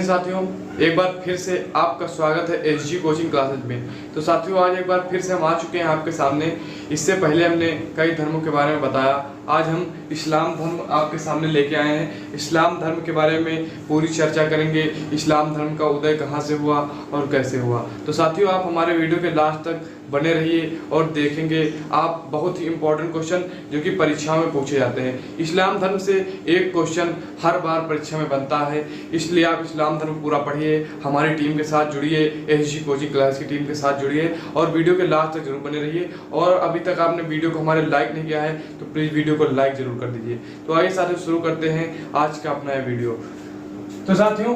हिंद साथियों, एक बार फिर से आपका स्वागत है एसजी कोचिंग क्लासेज में। तो साथियों, आज एक बार फिर से हम आ चुके हैं आपके सामने। इससे पहले हमने कई धर्मों के बारे में बताया। आज हम इस्लाम धर्म आपके सामने लेके आए हैं। इस्लाम धर्म के बारे में पूरी चर्चा करेंगे। इस्लाम धर्म का उदय कहाँ से हुआ और कैसे हुआ। तो साथियों, आप हमारे वीडियो के लास्ट तक बने रहिए और देखेंगे आप बहुत ही इंपॉर्टेंट क्वेश्चन जो कि परीक्षा में पूछे जाते हैं। इस्लाम धर्म से एक क्वेश्चन हर बार परीक्षा में बनता है, इसलिए आप इस्लाम धर्म पूरा पढ़िए, हमारी टीम के साथ जुड़िए, एसजी कोचिंग क्लास की टीम के साथ जुड़िए और वीडियो के लास्ट तक जरूर बने रहिए। और अभी तक आपने वीडियो को हमारे लाइक नहीं किया है तो प्लीज़ वीडियो को लाइक जरूर कर दीजिए। तो आइए साथियों, शुरू करते हैं आज का अपना यह वीडियो। तो साथियों,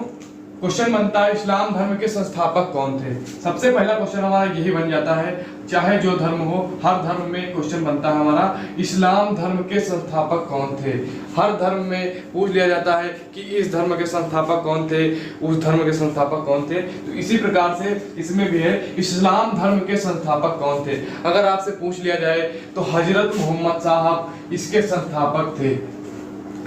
क्वेश्चन बनता है इस्लाम धर्म के संस्थापक कौन थे। सबसे पहला क्वेश्चन हमारा यही बन जाता है, चाहे जो धर्म हो, हर धर्म में क्वेश्चन बनता है हमारा, इस्लाम धर्म के संस्थापक कौन थे। हर धर्म में पूछ लिया जाता है कि इस धर्म के संस्थापक कौन थे, उस धर्म के संस्थापक कौन थे। तो इसी प्रकार से इसमें भी है, इस्लाम धर्म के संस्थापक कौन थे। अगर आपसे पूछ लिया जाए तो हजरत मोहम्मद साहब इसके संस्थापक थे।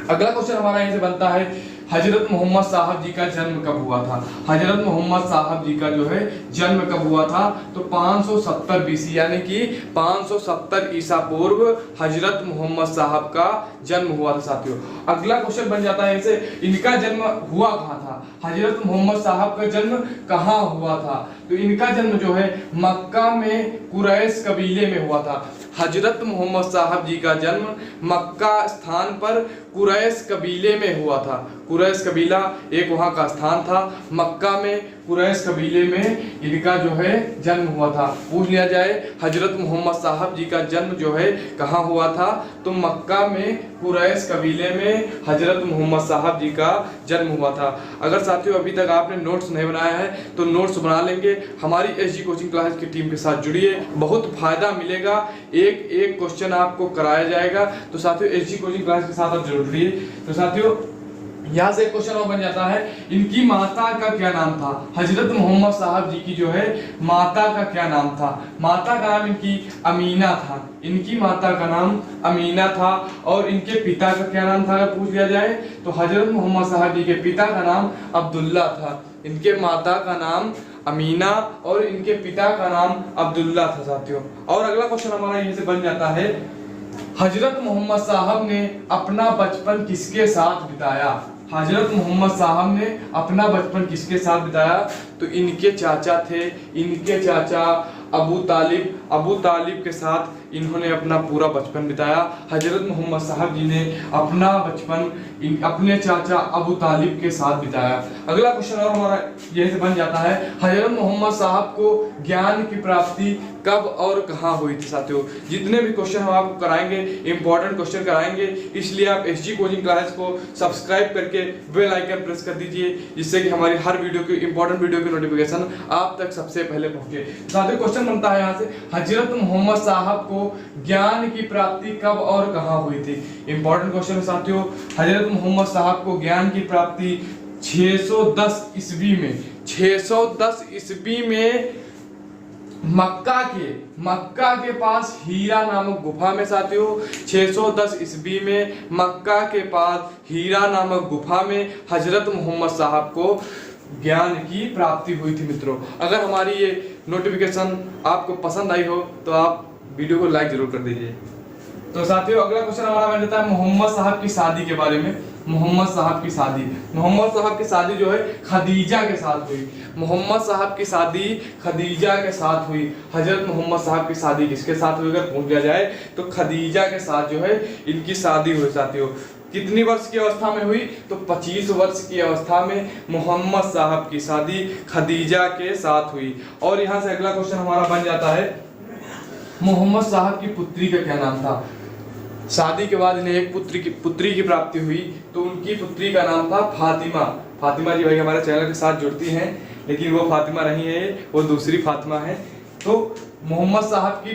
अगला क्वेश्चन हमारा यहीं से बनता है, हजरत मोहम्मद साहब जी का जन्म कब हुआ था। हजरत मोहम्मद साहब जी का जो है जन्म कब हुआ था, तो 570 बीसी यानी कि 570 ईसा पूर्व हजरत मोहम्मद साहब का जन्म हुआ था साथियों। अगला क्वेश्चन बन जाता है इसे, इनका जन्म हुआ कहाँ था। हजरत मोहम्मद साहब का जन्म कहाँ हुआ था, तो इनका जन्म जो है मक्का में कुरैश कबीले में हुआ था। हजरत मोहम्मद साहब जी का जन्म मक्का स्थान पर कुरैश कबीले में हुआ था। कुरैश कबीला एक वहाँ का स्थान था, मक्का में कुरैश कबीले में इनका जो है जन्म हुआ था। पूछ लिया जाए हजरत मोहम्मद साहब जी का जन्म जो है कहाँ हुआ था, तो मक्का में कुरैश कबीले में हजरत मोहम्मद साहब जी का जन्म हुआ था। अगर साथियों अभी तक आपने नोट्स नहीं बनाया है तो नोट्स बना लेंगे, हमारी एसजी कोचिंग क्लास की टीम के साथ जुड़िए, बहुत फायदा मिलेगा, एक एक क्वेश्चन आपको कराया जाएगा। तो साथियों एसजी कोचिंग क्लास के साथ आप जरूर जुड़िए। तो साथियों यहाँ से एक क्वेश्चन और बन जाता है, इनकी माता का क्या नाम था। हजरत मोहम्मद साहब जी की जो है माता का क्या नाम था। माता का नाम इनकी अमीना था। इनकी माता का नाम अमीना था। और इनके पिता का क्या नाम था अगर पूछ लिया जाए तो हजरत मोहम्मद साहब जी के पिता का नाम अब्दुल्ला था। इनके माता का नाम अमीना और इनके पिता का नाम अब्दुल्ला था साथियों। और अगला क्वेश्चन हमारा यहीं से बन जाता है, हजरत मोहम्मद साहब ने अपना बचपन किसके साथ बिताया। हजरत मोहम्मद साहब ने अपना बचपन किसके साथ बिताया, तो इनके चाचा थे, इनके चाचा अबू तालिब के साथ इन्होंने अपना पूरा बचपन बिताया। हजरत मोहम्मद साहब जी ने अपना बचपन अपने चाचा अबू तालिब के साथ बिताया। अगला क्वेश्चन और हमारा यही से बन जाता है, हजरत मोहम्मद साहब को ज्ञान की प्राप्ति कब और कहाँ हुई थी साथियों। जितने भी क्वेश्चन हम आपको कराएंगे इंपॉर्टेंट क्वेश्चन कराएंगे, इसलिए आप एसजी कोचिंग क्लास को सब्सक्राइब करके बेल आइकन प्रेस कर दीजिए, जिससे कि हमारी हर वीडियो की इंपॉर्टेंट वीडियो की नोटिफिकेशन आप तक सबसे पहले पहुंचे। साथियों क्वेश्चन बनता है यहाँ से, हजरत मोहम्मद साहब को ज्ञान की प्राप्ति कब और कहाँ हुई थी। इंपॉर्टेंट क्वेश्चन है साथियों। हजरत मोहम्मद साहब को ज्ञान की प्राप्ति 610 ईस्वी में 610 ईस्वी में मक्का के पास हीरा नामक गुफा में साथियों, 610 ईस्वी में मक्का के पास हीरा नामक गुफा में हजरत मोहम्मद साहब को ज्ञान की प्राप्ति हुई थी मित्रों। अगर हमारी ये नोटिफिकेशन आपको पसंद आई हो तो आप वीडियो को लाइक जरूर कर दीजिए। तो साथियों अगला क्वेश्चन हमारा बन जाता है मोहम्मद साहब की शादी के बारे में। मोहम्मद साहब की शादी जो है खदीजा के साथ हुई। मोहम्मद साहब की शादी खदीजा के साथ हुई। हजरत मोहम्मद साहब की शादी किसके साथ हुई अगर पूछ लिया जाए तो खदीजा के साथ जो है इनकी शादी हुई साथियों। कितनी वर्ष की अवस्था में हुई, तो 25 वर्ष की अवस्था में मोहम्मद साहब की शादी खदीजा के साथ हुई। और यहाँ से अगला क्वेश्चन हमारा बन जाता है, मोहम्मद साहब की पुत्री का क्या नाम था। शादी के बाद इन्हें एक पुत्री की प्राप्ति हुई, तो उनकी पुत्री का नाम था फातिमा। फातिमा जी भाई हमारे चैनल के साथ जुड़ती हैं, लेकिन वो फातिमा नहीं है, वो दूसरी फातिमा है। तो मोहम्मद साहब की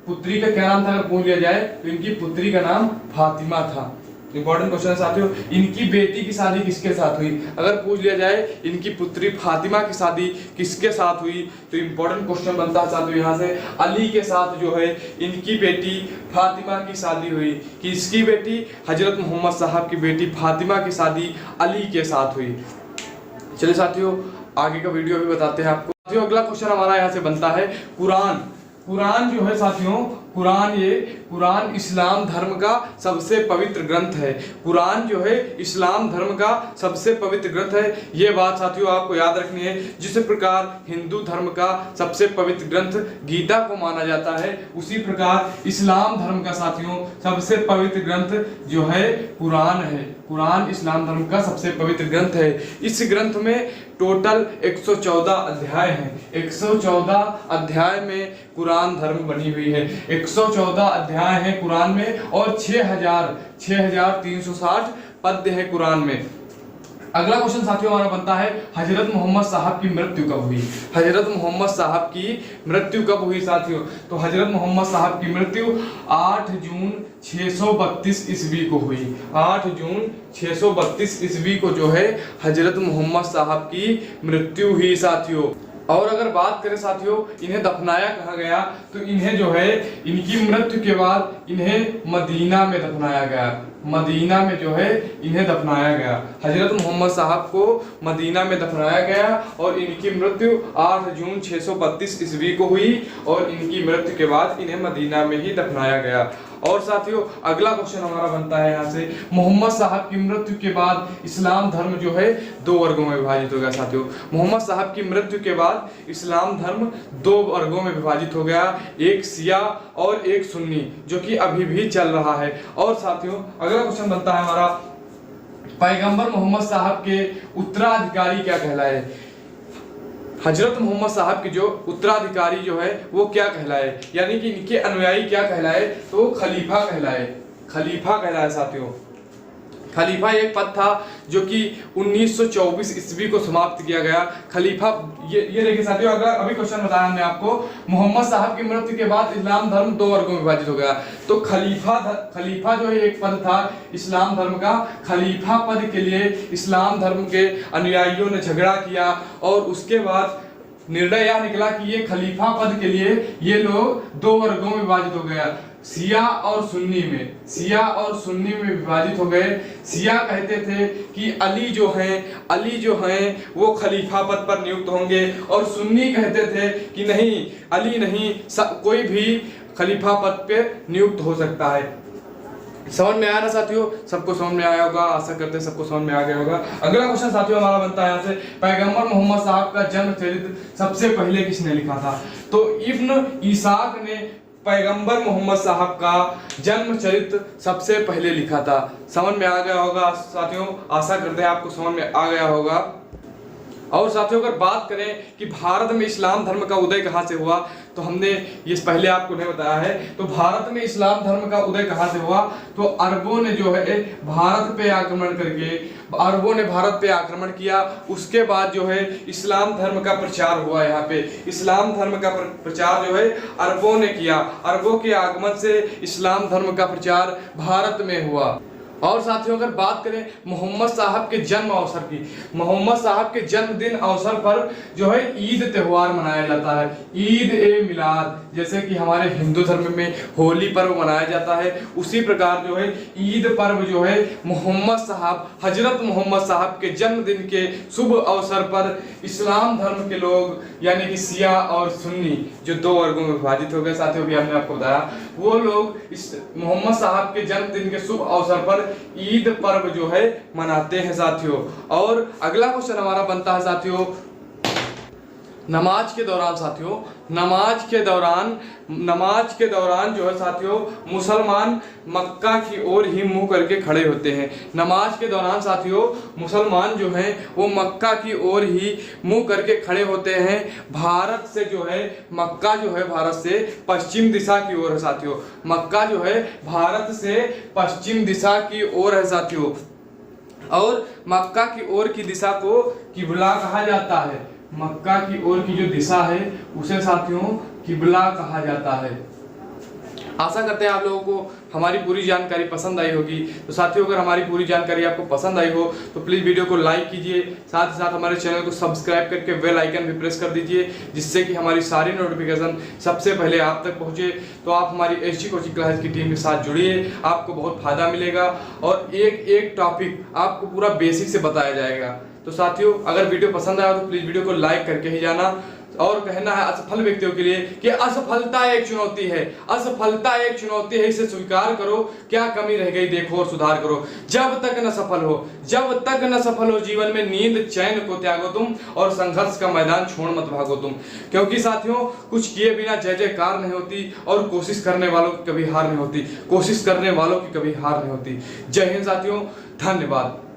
पुत्री का क्या नाम था अगर पूछ लिया जाए तो इनकी पुत्री का नाम फातिमा था। इंपॉर्टेंट क्वेश्चन है साथियों। इनकी बेटी की शादी किसके साथ हुई अगर पूछ लिया जाए, इनकी पुत्री फातिमा की शादी किसके साथ हुई, तो इंपॉर्टेंट क्वेश्चन बनता है साथियों यहाँ से, अली के साथ जो है इनकी बेटी फातिमा की शादी हुई। किसकी बेटी, हजरत मोहम्मद साहब की बेटी फातिमा की शादी अली के साथ हुई। चलिए साथियों आगे का वीडियो भी बताते हैं आपको। साथियों अगला क्वेश्चन हमारा यहाँ से बनता है कुरान। कुरान जो है साथियों, कुरान इस्लाम धर्म का सबसे पवित्र ग्रंथ है। कुरान जो है इस्लाम धर्म का सबसे पवित्र ग्रंथ है। ये बात साथियों आपको याद रखनी है। जिस प्रकार हिंदू धर्म का सबसे पवित्र ग्रंथ गीता को माना जाता है, उसी प्रकार इस्लाम धर्म का साथियों सबसे पवित्र ग्रंथ जो है कुरान है। कुरान इस्लाम धर्म का सबसे पवित्र ग्रंथ है। इस ग्रंथ में टोटल 114 अध्याय हैं। 114 अध्याय में कुरान धर्म बनी हुई है। 114 अध्याय हैं कुरान में और 6360 पद्य है कुरान में। अगला क्वेश्चन साथियों हमारा बनता है हजरत मोहम्मद साहब की मृत्यु कब हुई। हजरत मोहम्मद साहब की मृत्यु कब हुई साथियों? तो हजरत मोहम्मद साहब की मृत्यु 8 जून 632 ईस्वी को हुई। 8 जून 632 ईस्वी को जो है हजरत मोहम्मद साहब की मृत्यु हुई साथियों। और अगर बात करें साथियों इन्हें दफनाया कहाँ गया, तो इन्हें जो है इनकी मृत्यु के बाद इन्हें मदीना में दफनाया गया। मदीना में जो है इन्हें दफनाया गया। हजरत मोहम्मद साहब को मदीना में दफनाया गया और इनकी मृत्यु 8 जून 632 ईस्वी को हुई और इनकी मृत्यु के बाद इन्हें मदीना में ही दफनाया गया। और साथियों अगला क्वेश्चन हमारा बनता है यहाँ से मोहम्मद साहब की मृत्यु के बाद इस्लाम धर्म जो है 2 वर्गों में विभाजित हो गया। साथियों मोहम्मद साहब की मृत्यु के बाद इस्लाम धर्म 2 वर्गों में विभाजित हो गया, एक शिया और एक सुन्नी, जो कि अभी भी चल रहा है। और साथियों अगला क्वेश्चन बनता है हमारा पैगंबर मोहम्मद साहब के उत्तराधिकारी क्या कहलाए। हजरत मोहम्मद साहब के जो उत्तराधिकारी जो है वो क्या कहलाए, यानी कि इनके अनुयायी क्या कहलाए, तो खलीफा कहलाए। खलीफा कहलाए साथियों। खलीफा एक पद था जो कि 1924 ईस्वी को समाप्त किया गया। खलीफा ये देखिए साथियों, अगर अभी क्वेश्चन बताया हमने आपको, मोहम्मद साहब की मृत्यु के बाद इस्लाम धर्म 2 वर्गों में विभाजित हो गया। तो खलीफा जो है एक पद था इस्लाम धर्म का। खलीफा पद के लिए इस्लाम धर्म के अनुयायियों ने झगड़ा किया और उसके बाद निर्णय यह निकला कि ये खलीफा पद के लिए ये लोग 2 वर्गों में विभाजित हो गया, शिया और सुन्नी में। शिया और सुन्नी में विभाजित हो गए। शिया कहते थे कि अली जो हैं वो खलीफा पद पर नियुक्त होंगे, और सुन्नी कहते थे कि नहीं, अली नहीं, कोई भी खलीफा पद पे नियुक्त हो सकता है। समझ में आया ना साथियों? सबको समझ में आया होगा, आशा करते हैं सबको समझ में आ गया होगा। अगला क्वेश्चन साथियों हमारा बनता है यहाँ से पैगंबर मोहम्मद साहब का जन्म चरित्र सबसे पहले किसने लिखा था। तो इब्न इसाक ने पैगंबर मोहम्मद साहब का जन्म चरित्र सबसे पहले लिखा था। समझ में आ गया होगा साथियों, आशा करते हैं आपको समझ में आ गया होगा। और साथियों अगर बात करें कि भारत में इस्लाम धर्म का उदय कहाँ से हुआ, तो हमने ये पहले आपको नहीं बताया है। तो भारत में इस्लाम धर्म का उदय कहाँ से हुआ, तो अरबों ने जो है भारत पे आक्रमण करके अरबों ने भारत पे आक्रमण किया। उसके बाद जो है इस्लाम धर्म का प्रचार हुआ। यहाँ पे इस्लाम धर्म का प्रचार जो है अरबों ने किया। अरबों के आगमन से इस्लाम धर्म का प्रचार भारत में हुआ। और साथियों अगर बात करें मोहम्मद साहब के जन्म अवसर की, मोहम्मद साहब के जन्मदिन अवसर पर जो है ईद त्योहार मनाया जाता है, ईद ए मिलाद। जैसे कि हमारे हिंदू धर्म में होली पर्व मनाया जाता है, उसी प्रकार जो है ईद पर्व जो है हजरत मोहम्मद साहब के जन्मदिन के शुभ अवसर पर इस्लाम धर्म के लोग यानी कि शिया और सुन्नी जो 2 वर्गों में विभाजित हो गए, साथियों भी हमने आपको बताया, वो लोग इस मोहम्मद साहब के जन्मदिन के शुभ अवसर पर ईद पर्व जो है मनाते हैं साथियों। और अगला क्वेश्चन हमारा बनता है साथियों नमाज के दौरान। साथियों नमाज के दौरान जो है साथियों मुसलमान मक्का की ओर ही मुंह करके खड़े होते हैं। नमाज के दौरान साथियों मुसलमान जो हैं वो मक्का की ओर ही मुंह करके खड़े होते हैं। भारत से जो है मक्का जो है भारत से पश्चिम दिशा की ओर है साथियों। मक्का जो है भारत से पश्चिम दिशा की ओर है साथियों। और मक्का की ओर की दिशा को किबला कहा जाता है। मक्का की ओर की जो दिशा है उसे साथियों किबला कहा जाता है। आशा करते हैं आप लोगों को हमारी पूरी जानकारी पसंद आई होगी। तो साथियों, अगर हमारी पूरी जानकारी आपको पसंद आई हो तो प्लीज़ वीडियो को लाइक कीजिए, साथ ही साथ हमारे चैनल को सब्सक्राइब करके बेल आइकन भी प्रेस कर दीजिए, जिससे कि हमारी सारी नोटिफिकेशन सबसे पहले आप तक पहुंचे। तो आप हमारी एसजी कोचिंग क्लासेस की टीम के साथ जुड़िए, आपको बहुत फायदा मिलेगा और एक एक टॉपिक आपको पूरा बेसिक से बताया जाएगा। तो साथियों, अगर वीडियो पसंद आया तो प्लीज़ वीडियो को लाइक करके ही जाना। और कहना है असफल व्यक्तियों के लिए कि असफलता एक चुनौती है, असफलता एक चुनौती है, इसे स्वीकार करो, क्या कमी रह गई देखो और सुधार करो। जब तक न सफल हो, जब तक न सफल हो जीवन में, नींद चैन को त्यागो तुम और संघर्ष का मैदान छोड़ मत भागो तुम। क्योंकि साथियों, कुछ किए बिना जय जयकार नहीं होती और कोशिश करने वालों की कभी हार नहीं होती, कोशिश करने वालों की कभी हार नहीं होती। जय हिंद साथियों, धन्यवाद।